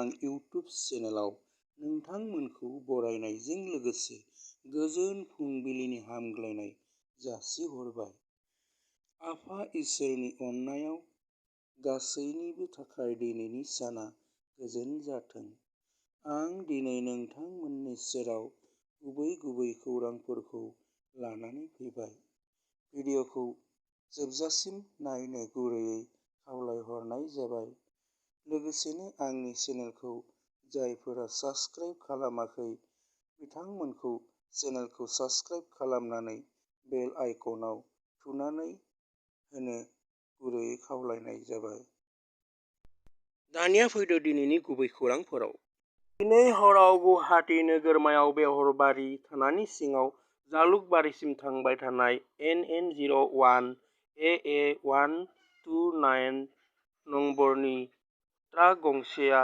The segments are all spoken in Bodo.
गोनां इउटुब चेनेलाव नोंथांमोनखौ बरायनायजों लोगोसे गोजोन फुंबिलिनि हामग्लायनाय जासिहरबाय। आफा इसोरनि अननायाव गासैनिबो थाखाय दिनैनि साना गोजोन जाथों। आं दिनै नोंथांमोननि सेराव गुबै खौरांफोरखौ लानानै फैबाय। भिडिअखौ जोबजासिम नायनो गुरैयै खावलायहरनाय जाबाय। लोगोसेनो आंनि चेनेलखौ जायफोरा साबस्क्राइब खालामाखै बिथांमोनखौ चेनेलखौ साबस्क्राइब खालामनानै बेल आइकनआव थुनानै होनो गुरैयै खावलायनाय जाबाय। दानिया फैदो दिनैनि गुबै खौरांफोराव। दिनै हराव गुवाहाटी नोगोरमायाव बेहरबारि थानानि सिङाव जालुकबारिसिम थांबाय थानाय NN01 AA129 नम्बरनि ट्राक गंसेआ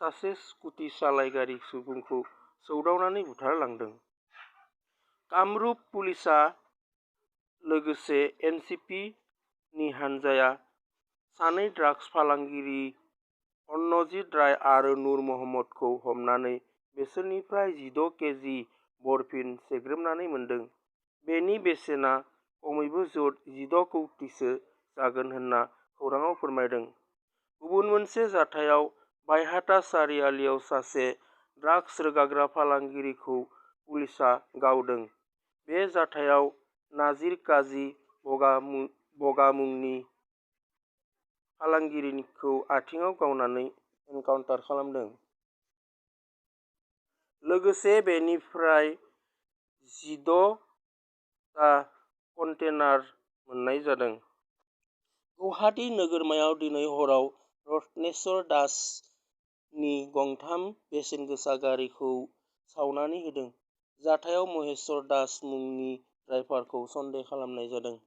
सासे स्कुटि सालायगिरि सुबुंखौ सौदावनानै बुथारलांदों। कामरुप पुलिसआ लोगोसे एनसिपि नि हानजाया सानै ड्राग्स फालांगिरि अनजित राय आरो नुर महम्मदखौ हमनानै बिसोरनिफ्राय 16 केजि मरफिन सेग्रोमनानै मोनदों। बेनि बेसेना खमैबो 16 कौटिसो जागोन होनना खौरांआव फोरमायदों। गुबुन मोनसे जाथायाव बायहाटा सारिआलियाव सासे ड्राग्स रोगाग्रा फालांगिरिखौ पुलिसआ गावदों। बे जाथायाव नाजिर काजी बगा मुंनि फालांगिरिखौ आथिंआव गावनानै एनकाउन्टार खालामदों। लोगोसे बेनिफ्राय 16 टा कन्टेनार मोननाय जादों। गुवाहाटी नोगोरमायाव दिनै हराव रत्नेश्वर दास नि गंथाम बेसेनगोसा गारिखौ सावनानै होदों। जाथायाव महेश्वर दास मुंनि ड्राइभारखौ सन्देह खालामनाय जादों।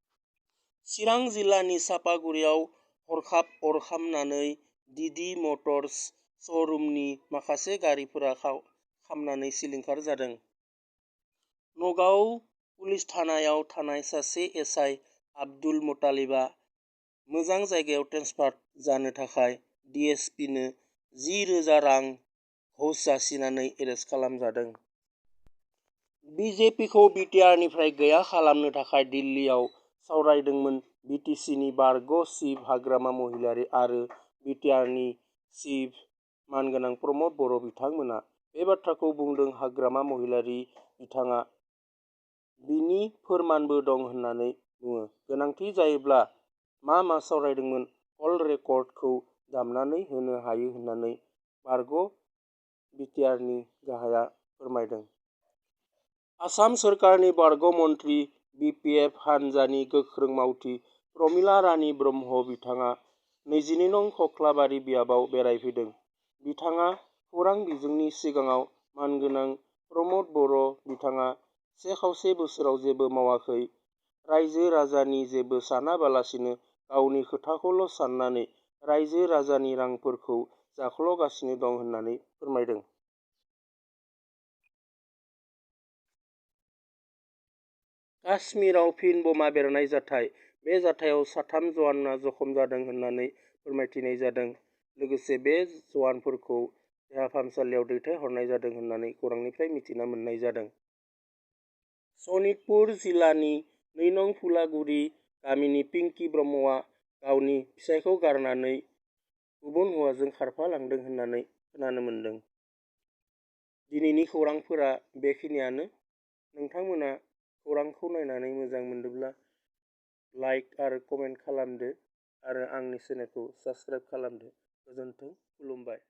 चिरां जिल्लानि चापागुरियाव हरखाब अर खामनानै डिडि मटर्स श'रुमनि माखासे गारिफोरा खामनानै सिलिंखार जादों। नगाव पुलिस थानायाव थानाय सासे एसआइ आब्दुल मुतालिबआ मोजां जायगायाव ट्रेन्सफार जानो थाखाय डिएसपिनो 10,000 रां घुस जासिनानै एरेस्ट खालामजादों। बिजेपिखौ बिटिआरनिफ्राय गैया खालामनो थाखाय दिल्लीयाव सावरायदोंमोन बिटिसिनि बारग' चिफ हाग्रामा महिलारी आरो बिटिआरनि चिफ मानगोनां प्रमद बर' बिथांमोना। बे बाथ्राखौ बुंदों हाग्रामा महिलारी। बिथाङा बिनि फोरमानबो दं होननानै बुङो। गोनांथि जायोब्ला मा सावरायदोंमोन कल रेकर्डखौ दामनानै होनो हायो होननानै बारग' बिटिआरनि गाहाया फोरमायदों। आसाम सोरखारनि बारग' मन्थ्रि बिपिएफ हानजानि गोख्रों मावथि प्रमिला रानी ब्रह्म बिथाङा 22 नं खख्लाबारि बियाबाव बेरायफैदों। बिथाङा खौरां बिजोंनि सिगाङाव मानगोनां प्रमद बर' बिथाङा 1.5 बोसोराव जेबो मावाखै, रायजो राजानि जेबो सानाबालासिनो गावनि खोथाखौल' साननानै रायजो राजानि रांफोरखौ जाख्ल'गासिनो दं होननानै फोरमायदों। काश्मीराव फिन बमा बेरनाय जाथाय। बे जाथायाव 3 जवाना जखम जादों होननानै फोरमायथिनाय जादों। लोगोसे बे जवानफोरखौ देहा फाहामसालियाव दैथायहरनाय जादों होननानै खौरांनिफ्राय मिथिना मोननाय जादों। सनितपुर जिल्लानि 2 नं फुलागुरि गामिनि पिंकि ब्रह्मआ गावनि फिसायखौ गारनानै गुबुन हौवाजों खारफालांदों होननानै खोनानो मोनदों। दिनैनि खौरांफोरा बेखिनियानो। नोंथांमोना खौरांखौ नायनानै मोजां मोनदोंब्ला लाइक आरो कमेन्ट खालामदो आरो आंनि चेनेलखौ साबस्क्राइब खालामदो। गोजोन्थों, खुलुमबाय।